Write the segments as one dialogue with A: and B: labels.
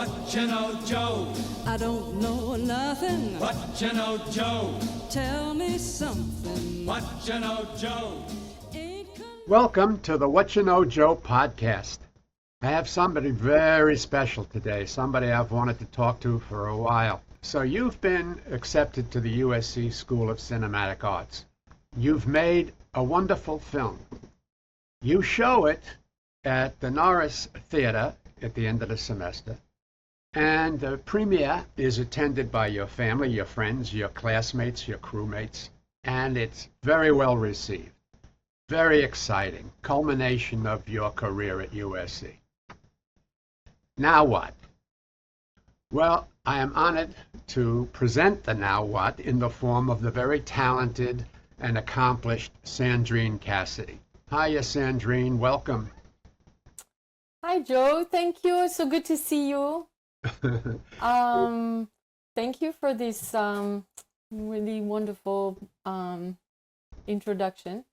A: What you know, Joe?
B: I don't know nothing.
A: What you know, Joe?
B: Tell me something.
A: What you know, Joe?
C: Welcome to the What You Know, Joe podcast. I have somebody very special today, somebody I've wanted to talk to for a while. So you've been accepted to the USC School of Cinematic Arts. You've made a wonderful film. You show it at the Norris Theater at the end of the semester. And the premiere is attended by your family, your friends, your classmates, your crewmates. And it's very well received. Very exciting. Culmination of your career at USC. Now what? Well, I am honored to present the Now What in the form of the very talented and accomplished Sandrine Cassidy. Hiya, Sandrine. Welcome.
D: Hi, Joe. Thank you. So good to see you. Thank you for this really wonderful introduction.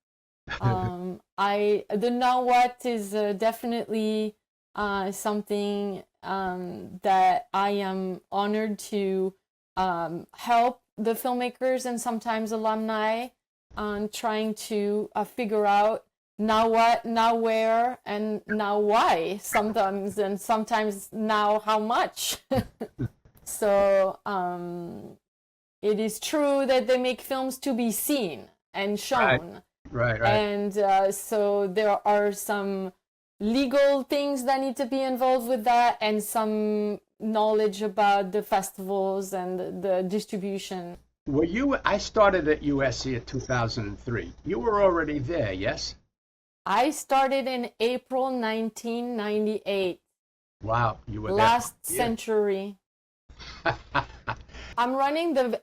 D: The Now What is definitely something that I am honored to help the filmmakers and sometimes alumni trying to figure out now what, now where, and now why sometimes, and sometimes now how much. So it is true that they make films to be seen and shown.
C: Right.
D: And so there are some legal things that need to be involved with that, and some knowledge about the festivals and the distribution.
C: I started at USC in 2003. You were already there, yes?
D: I started in April 1998.
C: Wow, you were
D: last
C: there.
D: Century. I'm running the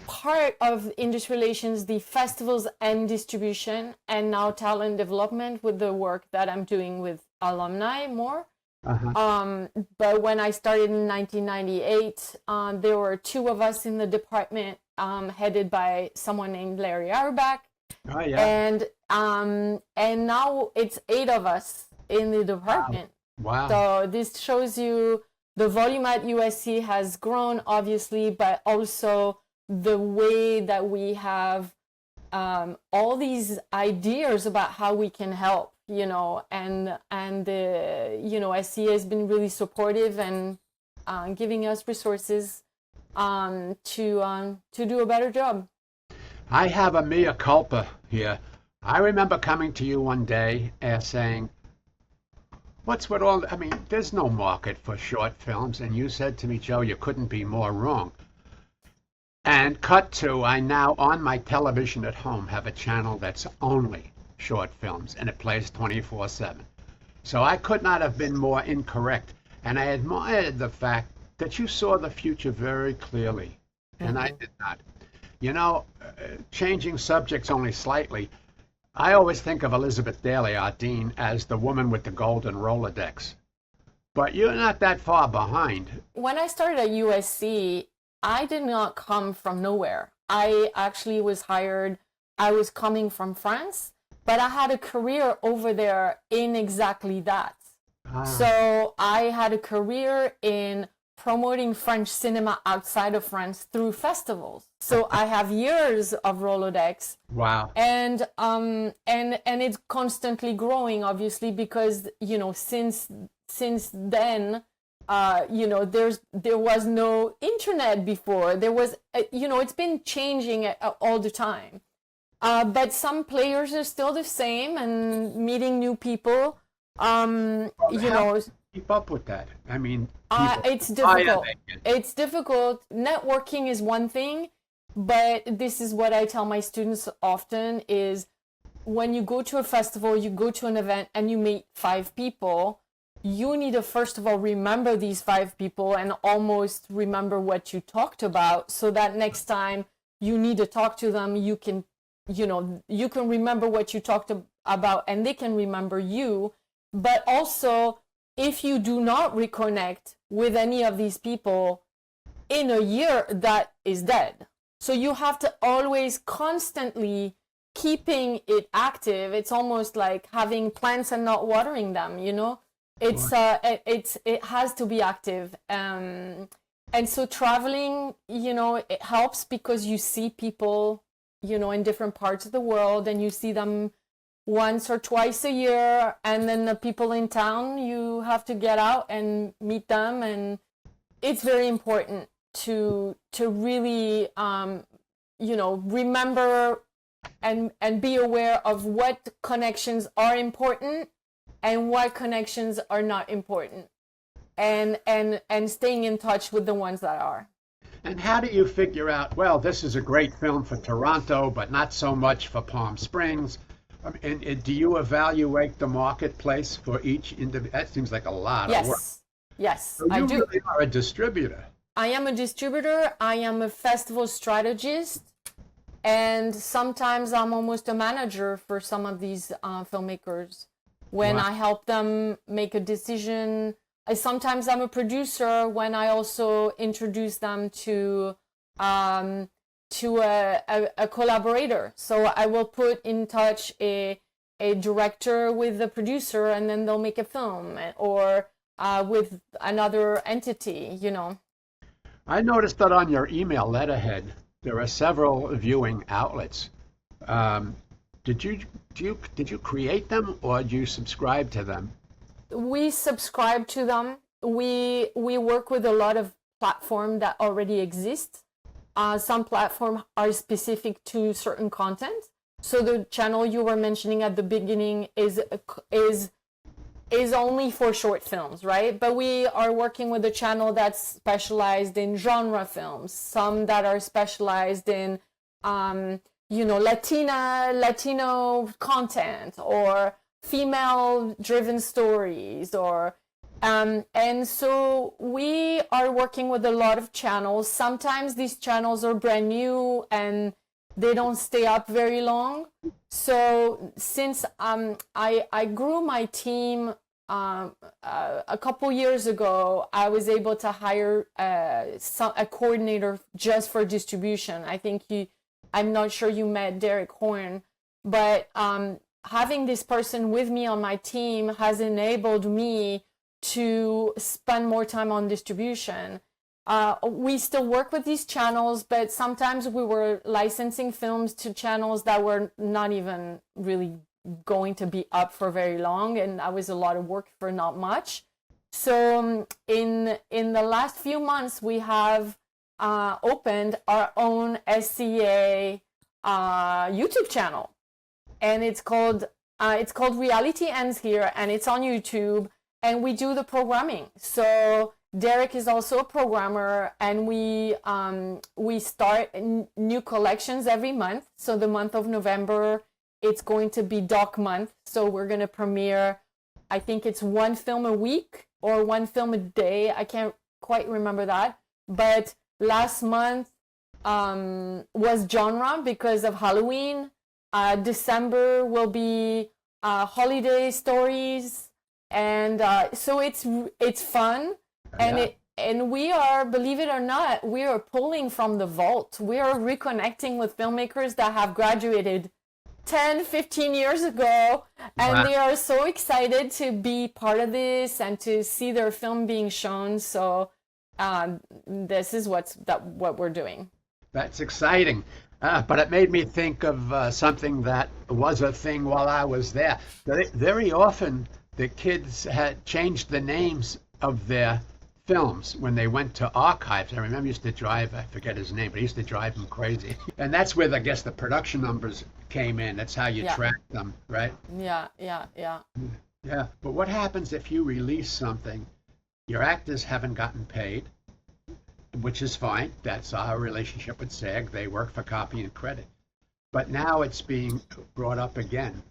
D: part of industry relations, the festivals and distribution, and now talent development with the work that I'm doing with alumni more. But when I started in 1998, there were two of us in the department, headed by someone named Larry Auerbach.
C: Oh, yeah.
D: And now it's 8 of us in the department.
C: Wow.
D: So this shows you the volume at USC has grown, obviously, but also the way that we have all these ideas about how we can help, and SC has been really supportive and giving us resources to do a better job.
C: I have a mea culpa here. I remember coming to you one day and saying, there's no market for short films. And you said to me, Joe, you couldn't be more wrong. And cut to, I now, on my television at home, have a channel that's only short films, and it plays 24/7. So I could not have been more incorrect. And I admired the fact that you saw the future very clearly, and I did not. Changing subjects only slightly, I always think of Elizabeth Daly, our dean, as the woman with the golden Rolodex. But you're not that far behind.
D: When I started at USC, I did not come from nowhere. I actually was hired. I was coming from France, but I had a career over there in exactly that. So I had a career in promoting French cinema outside of France through festivals. So I have years of Rolodex.
C: Wow.
D: And it's constantly growing, obviously, because since then, there was no internet before. There was, it's been changing all the time. But some players are still the same and meeting new people.
C: Keep up with that.
D: It's difficult. It's difficult. Networking is one thing, but this is what I tell my students often is when you go to a festival, you go to an event and you meet 5 people, you need to first of all remember these 5 people and almost remember what you talked about, so that next time you need to talk to them, you can remember what you talked about and they can remember you. But also, if you do not reconnect with any of these people in a year, that is dead. So you have to always constantly keeping it active. It's almost like having plants and not watering them, It has to be active. And so traveling, it helps because you see people, in different parts of the world, and you see them once or twice a year. And then the people in town, you have to get out and meet them. And it's very important to really, remember and be aware of what connections are important and what connections are not important. And staying in touch with the ones that are.
C: And how do you figure out, well, this is a great film for Toronto, but not so much for Palm Springs? And do you evaluate the marketplace for each individual? That seems like a lot of work.
D: Yes,
C: So you
D: I do.
C: really are a distributor.
D: I am a distributor. I am a festival strategist. And sometimes I'm almost a manager for some of these filmmakers. When I help them make a decision, sometimes I'm a producer when I also introduce them to a collaborator. So I will put in touch a director with the producer, and then they'll make a film, or with another entity,
C: I noticed that on your email letterhead, there are several viewing outlets. Did you create them, or do you subscribe to them?
D: We subscribe to them. We work with a lot of platforms that already exist. Some platforms are specific to certain content. So the channel you were mentioning at the beginning is only for short films, right? But we are working with a channel that's specialized in genre films, some that are specialized in Latino content, or female-driven stories, or and so we are working with a lot of channels. Sometimes these channels are brand new and they don't stay up very long. So since I grew my team a couple years ago, I was able to hire a coordinator just for distribution. I'm not sure you met Derek Horn, but having this person with me on my team has enabled me to spend more time on distribution. We still work with these channels, but sometimes we were licensing films to channels that were not even really going to be up for very long, and that was a lot of work for not much. So in the last few months, we have opened our own SCA YouTube channel, and it's called Reality Ends Here, and it's on YouTube, and we do the programming. So Derek is also a programmer, and we start new collections every month. So the month of November, it's going to be Doc Month. So we're going to premiere, I think it's one film a week or one film a day. I can't quite remember that. But last month was genre because of Halloween. December will be holiday stories. And so it's fun. And we are, believe it or not, we are pulling from the vault. We are reconnecting with filmmakers that have graduated 10, 15 years ago, and they are so excited to be part of this and to see their film being shown. So this is what we're doing.
C: That's exciting. But it made me think of something that was a thing while I was there. Very often, the kids had changed the names of their films when they went to archives. I remember used to drive, I forget his name, but he used to drive them crazy. And that's where, I guess, the production numbers came in. That's how you track them, right?
D: Yeah.
C: Yeah, but what happens if you release something, your actors haven't gotten paid, which is fine. That's our relationship with SAG. They work for copy and credit. But now it's being brought up again.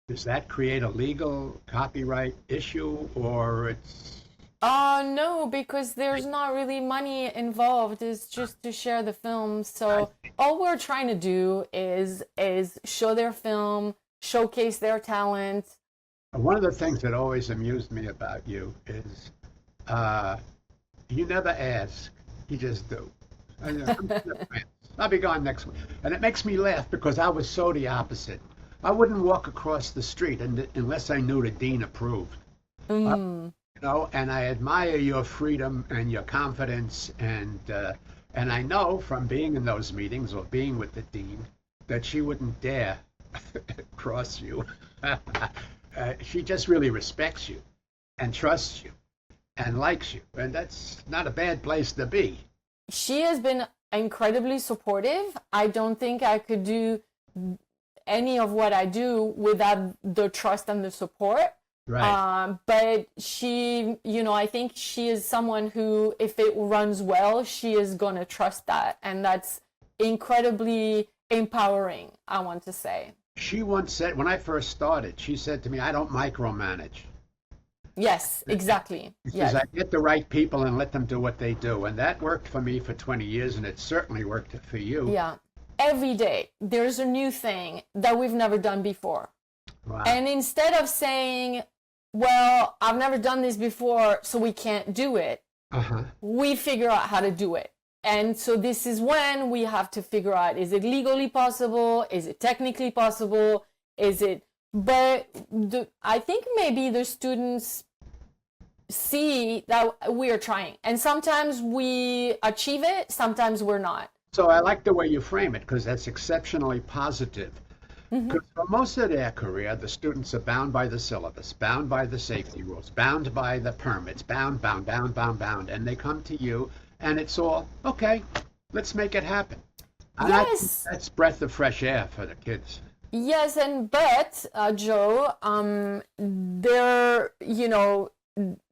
C: Does that create a legal copyright issue, or it's...
D: No, because there's not really money involved. It's just to share the film. So all we're trying to do is show their film, showcase their talent.
C: One of the things that always amused me about you is you never ask. You just do. I'll be gone next week. And it makes me laugh because I was so the opposite. I wouldn't walk across the street unless I knew the dean approved. You know, and I admire your freedom and your confidence, and I know from being in those meetings or being with the dean that she wouldn't dare cross you. She just really respects you and trusts you and likes you, and that's not a bad place to be.
D: She has been incredibly supportive. I don't think I could do any of what I do without the trust and the support.
C: Right.
D: But she, I think she is someone who, if it runs well, she is going to trust that. And that's incredibly empowering, I want to say.
C: She once said, when I first started, she said to me, I don't micromanage.
D: Yes, exactly.
C: Because
D: yes.
C: I get the right people and let them do what they do. And that worked for me for 20 years, and it certainly worked for you.
D: Yeah. Every day, there's a new thing that we've never done before.
C: Wow.
D: And instead of saying, well, I've never done this before, so we can't do it, we figure out how to do it. And so this is when we have to figure out, is it legally possible? Is it technically possible? But I think maybe the students see that we are trying. And sometimes we achieve it, sometimes we're not.
C: So I like the way you frame it, because that's exceptionally positive. Because for most of their career, the students are bound by the syllabus, bound by the safety rules, bound by the permits, bound. And they come to you, and it's all, okay, let's make it happen. And
D: Yes.
C: That's breath of fresh air for the kids.
D: Yes, but Joe,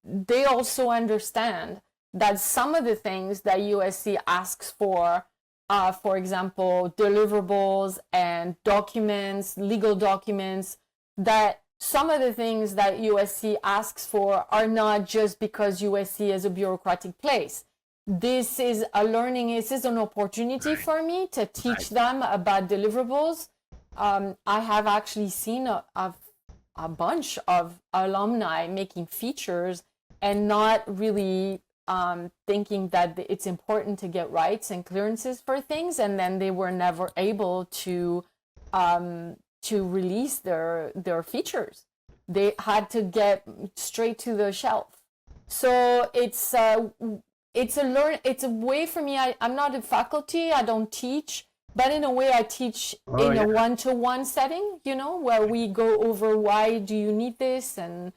D: they also understand that some of the things that USC asks for example, deliverables and documents, legal documents, that some of the things that USC asks for are not just because USC is a bureaucratic place. This is an opportunity for me to teach them about deliverables. I have actually seen a bunch of alumni making features and not really thinking that it's important to get rights and clearances for things, and then they were never able to release their features. They had to get straight to the shelf. So it's a way for me. I'm not a faculty. I don't teach. But in a way, I teach in a one-to-one setting, where we go over why do you need this and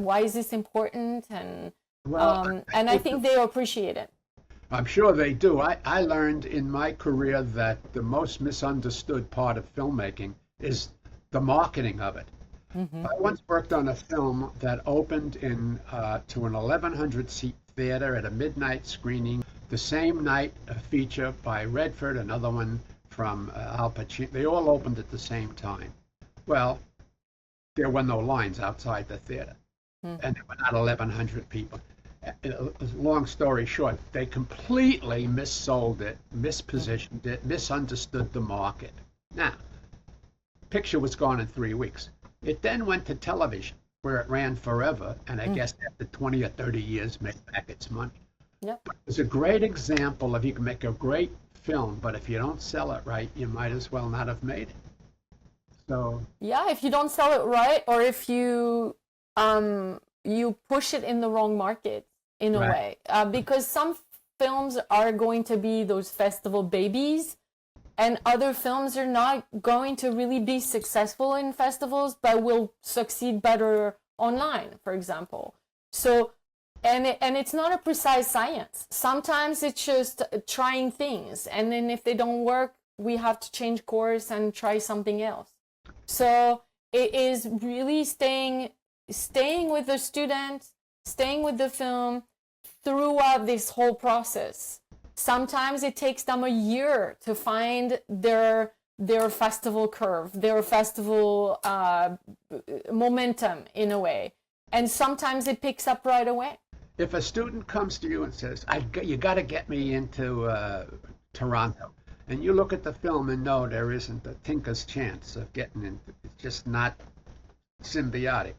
D: why is this important, and I think they appreciate it.
C: I'm sure they do. I learned in my career that the most misunderstood part of filmmaking is the marketing of it. I once worked on a film that opened to an 1,100-seat theater at a midnight screening. The same night, a feature by Redford, another one from Al Pacino. They all opened at the same time. Well, there were no lines outside the theater, and there were not 1,100 people. Long story short, they completely missold it, mispositioned it, misunderstood the market. Now, picture was gone in 3 weeks. It then went to television, where it ran forever, and I guess after 20 or 30 years, made back its money.
D: Yep.
C: But it's a great example of you can make a great film, but if you don't sell it right, you might as well not have made it. So
D: yeah, if you don't sell it right, or if you push it in the wrong market in a way, because some films are going to be those festival babies, and other films are not going to really be successful in festivals, but will succeed better online, for example. So, and it's not a precise science. Sometimes it's just trying things, and then if they don't work, we have to change course and try something else. So it is really staying with the student, staying with the film throughout this whole process. Sometimes it takes them a year to find their festival curve, their festival momentum in a way. And sometimes it picks up right away.
C: if a student comes to you and says, you got to get me into Toronto, and you look at the film and know there isn't a tinker's chance of getting into, it's just not symbiotic,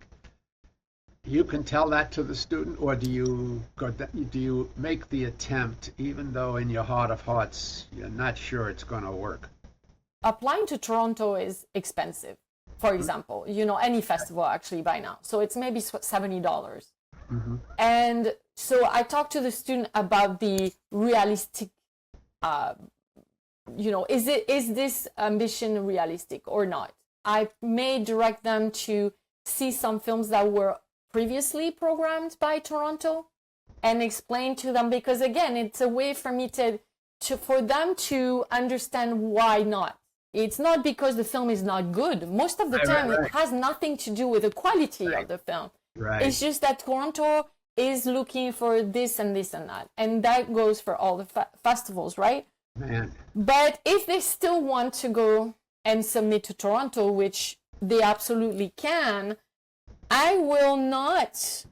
C: you can tell that to the student, or do you make the attempt, even though in your heart of hearts you're not sure it's going to work?
D: Applying to Toronto is expensive. for example, any festival actually by now. So it's maybe $70. And so I talked to the student about the realistic, is this ambition realistic or not? I may direct them to see some films that were previously programmed by Toronto and explain to them, because again, it's a way for me for them to understand why not. It's not because the film is not good. Most of the time, it has nothing to do with the quality of the film. It's just that Toronto is looking for this and this and that. And that goes for all the festivals, right?
C: Man.
D: But if they still want to go and submit to Toronto, which they absolutely can, I will not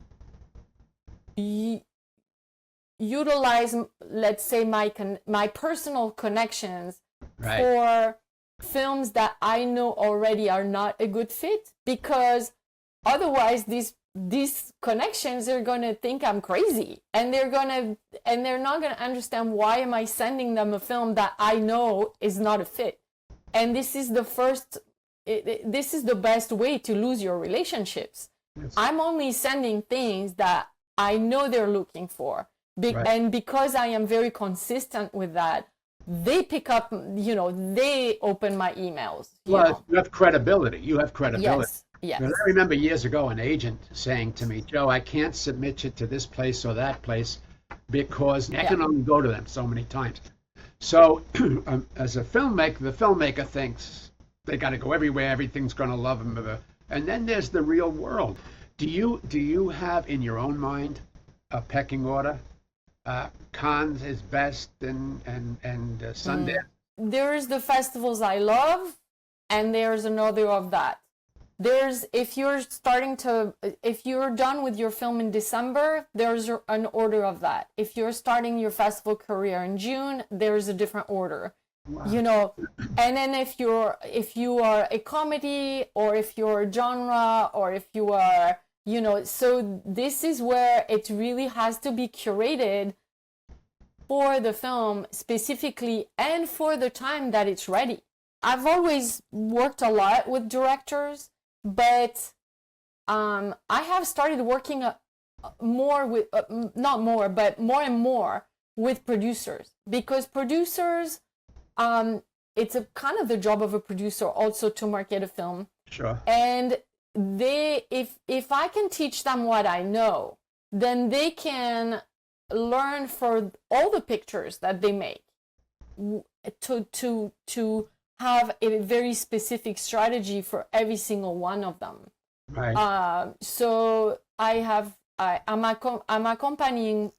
D: utilize, let's say, my personal connections for films that I know already are not a good fit, because otherwise these connections are going to think I'm crazy, and they're not going to understand why am I sending them a film that I know is not a fit. And this is this is the best way to lose your relationships. Yes. I'm only sending things that I know they're looking for. And because I am very consistent with that, they pick up, they open my emails. You
C: have credibility. You have credibility.
D: Yes.
C: And I remember years ago an agent saying to me, Joe, I can't submit you to this place or that place because I can only go to them so many times. So as a filmmaker, the filmmaker thinks they got to go everywhere, everything's going to love them. And then there's the real world. Do you have in your own mind a pecking order? Cannes is best and Sundance.
D: There's the festivals I love, and there's another of that. If you're done with your film in December, there's an order of that. If you're starting your festival career in June, there's a different order. Wow. And then if you are a comedy, or if you're a genre, or if you are, so this is where it really has to be curated for the film specifically and for the time that it's ready. I've always worked a lot with directors, but I have started working more with, not more, but more and more with producers, because producers, it's a kind of the job of a producer also to market a film.
C: Sure. And
D: if I can teach them what I know, then they can learn for all the pictures that they make to have a very specific strategy for every single one of them.
C: Right.
D: So I'm accompanying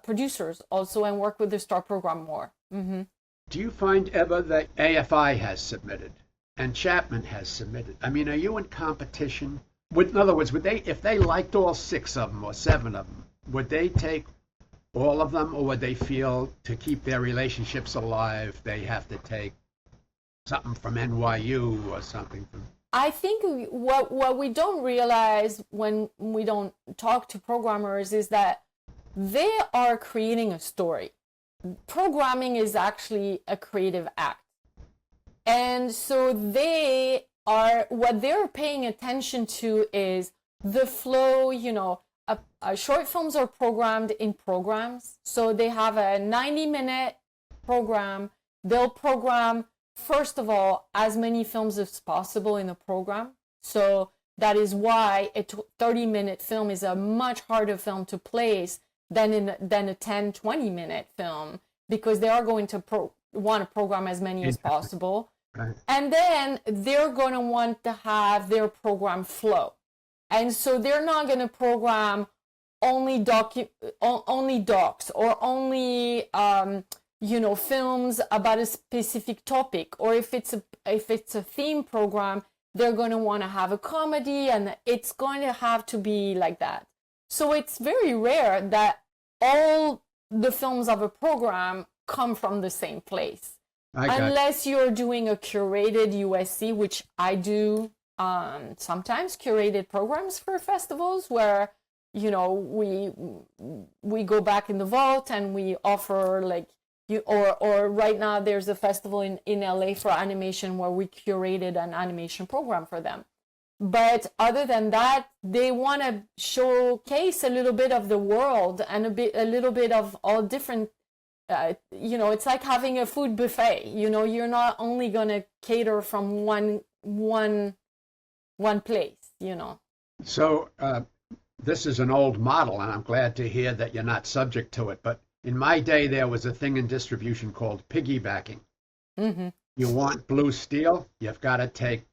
D: producers also, and work with the Star Program more. Mm-hmm.
C: Do you find ever that AFI has submitted and Chapman has submitted? I mean, are you in competition? In other words, if they liked all 6 of them or 7 of them, would they take all of them, or would they feel to keep their relationships alive, they have to take something from NYU or something from...
D: I think what we don't realize when we don't talk to programmers is that they are creating a story. Programming is actually a creative act. And so what they're paying attention to is the flow. Short films are programmed in programs. So they have a 90-minute program. They'll program, first of all, as many films as possible in a program. So that is why a 30-minute film is a much harder film to place than a 10, 20-minute film, because they are going to want to program as many as possible.
C: Right.
D: And then they're going to want to have their program flow. And so they're not going to program only docs or only films about a specific topic. Or if it's a theme program, they're going to want to have a comedy, and it's going to have to be like that. So it's very rare that all the films of a program come from the same place. Unless you're doing a curated USC, which I do sometimes, curated programs for festivals where, we go back in the vault and we offer or right now there's a festival in LA for animation where we curated an animation program for them. But other than that, they want to showcase a little bit of the world and a little bit of all different. It's like having a food buffet. You're not only gonna cater from one place.
C: So this is an old model, and I'm glad to hear that you're not subject to it. But in my day, there was a thing in distribution called piggybacking.
D: Mm-hmm.
C: You want blue steel, you've got to take,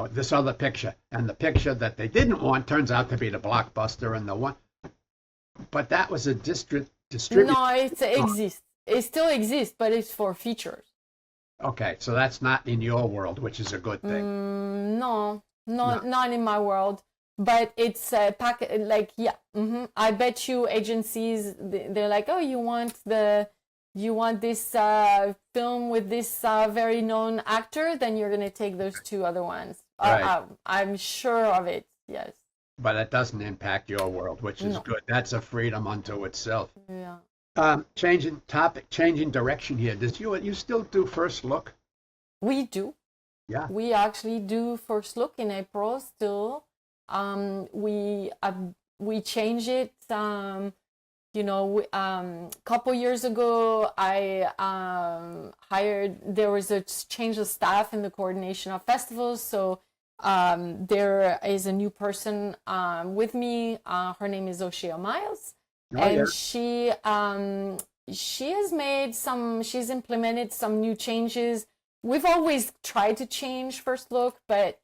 C: this other picture. And the picture that they didn't want turns out to be the blockbuster and the one. But that was a distribution.
D: No, it exists. It still exists, but it's for features.
C: Okay, so that's not in your world, which is a good thing.
D: No, not in my world. But it's I bet you agencies, they're like, oh, you want this film with this very known actor, then you're gonna take those two other ones.
C: Right.
D: I'm sure of it. Yes.
C: But it doesn't impact your world, which is good. That's a freedom unto itself.
D: Yeah.
C: Changing topic, changing direction here. You still do First Look?
D: We do.
C: Yeah.
D: We actually do First Look in April still. We change it. Couple years ago, I there was a change of staff in the coordination of festivals. So there is a new person with me. Her name is O'Shea Miles. And she's implemented some new changes. We've always tried to change First Look, but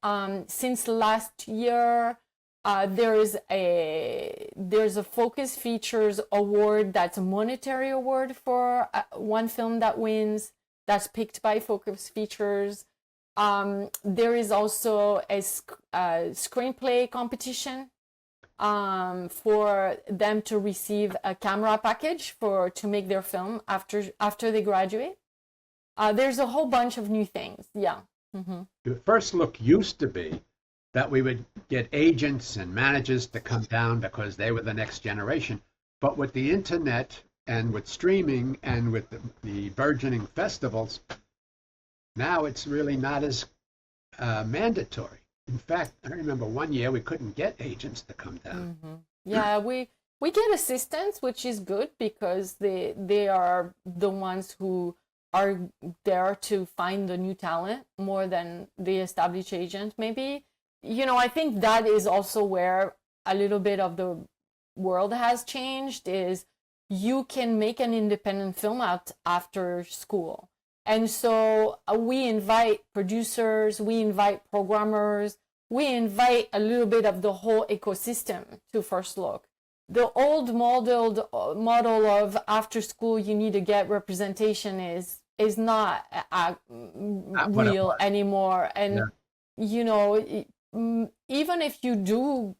D: since last year, there's a Focus Features award that's a monetary award for one film that wins, that's picked by Focus Features. There is also a screenplay competition for them to receive a camera package to make their film after they graduate. There's a whole bunch of new things. Yeah. Mm-hmm.
C: The First Look used to be that we would get agents and managers to come down because they were the next generation. But with the internet and with streaming and with the burgeoning festivals, now it's really not as mandatory. In fact, I remember one year we couldn't get agents to come down.
D: Mm-hmm. Yeah, we get assistants, which is good because they are the ones who are there to find the new talent more than the established agent, maybe. I think that is also where a little bit of the world has changed, is you can make an independent film out after school. And so we invite producers, we invite programmers, we invite a little bit of the whole ecosystem to First Look. The old model of after school you need to get representation is not real anymore. And even if you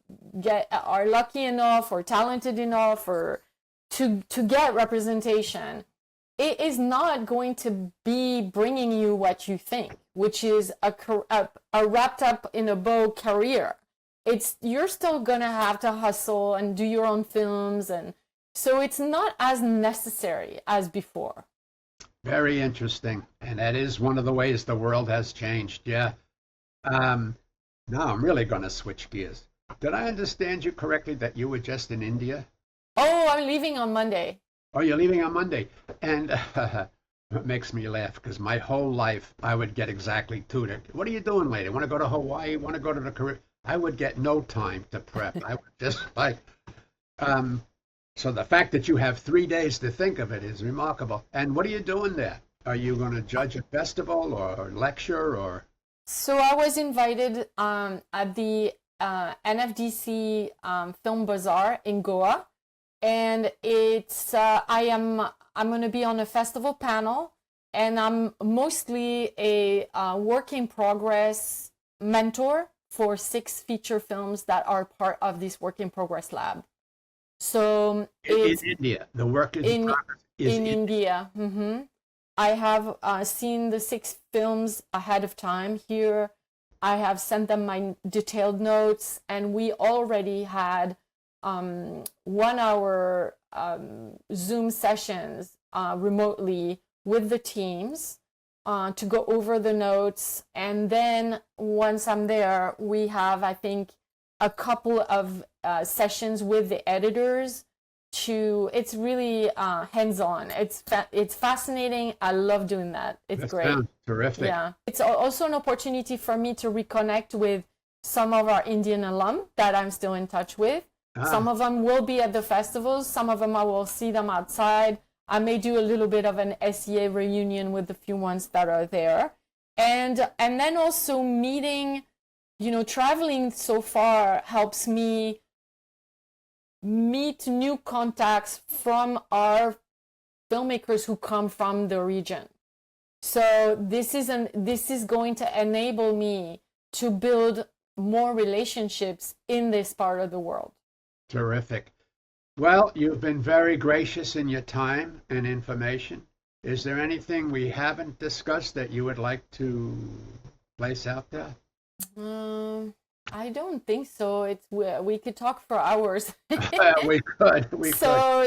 D: are lucky enough or talented enough or to get representation, it is not going to be bringing you what you think, which is a wrapped up in a bow career. You're still gonna have to hustle and do your own films, and so it's not as necessary as before.
C: Very interesting, and that is one of the ways the world has changed. Yeah. Now I'm really going to switch gears. Did I understand you correctly that you were just in India?
D: Oh, I'm leaving on Monday.
C: Oh, you're leaving on Monday. And it makes me laugh because my whole life I would get exactly tutored. What are you doing later? Want to go to Hawaii? Want to go to the Caribbean? I would get no time to prep. I would just so the fact that you have 3 days to think of it is remarkable. And what are you doing there? Are you going to judge a festival or lecture or?
D: So I was invited at the NFDC Film Bazaar in Goa, and it's I'm going to be on a festival panel, and I'm mostly a work in progress mentor for 6 feature films that are part of this work in progress lab. So
C: in India, the work is in progress
D: in India. Mm-hmm. I have seen the 6 films ahead of time here. I have sent them my detailed notes, and we already had 1 hour Zoom sessions remotely with the teams to go over the notes. And then once I'm there, we have, I think, a couple of sessions with the editors. It's really hands-on. It's fascinating. I love doing that. It's great.
C: Sounds terrific.
D: Yeah, it's also an opportunity for me to reconnect with some of our Indian alum that I'm still in touch with. Some of them will be at the festivals. Some of them I will see them outside. I may do a little bit of an SEA reunion with the few ones that are there, and then also meeting. Traveling so far helps me meet new contacts from our filmmakers who come from the region. So this is going to enable me to build more relationships in this part of the world.
C: Terrific. Well, you've been very gracious in your time and information. Is there anything we haven't discussed that you would like to place out there?
D: I don't think so. We could talk for hours.
C: We could.
D: So,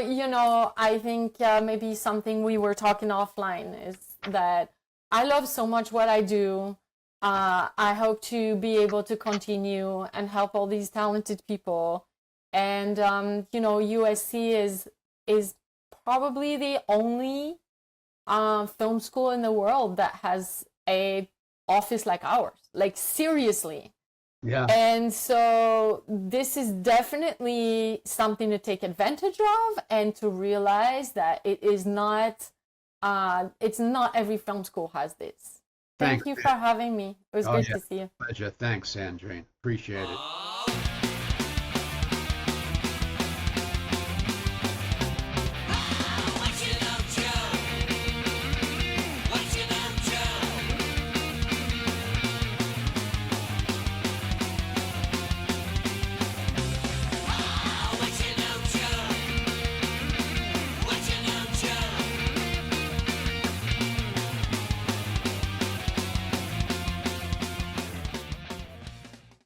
D: I think maybe something we were talking offline is that I love so much what I do. I hope to be able to continue and help all these talented people. And, USC is probably the only film school in the world that has a office like ours. Like, seriously.
C: Yeah.
D: And so this is definitely something to take advantage of and to realize that it's not every film school has this. Thank you for having me. It was good to see you.
C: Pleasure. Thanks, Sandrine. Appreciate it.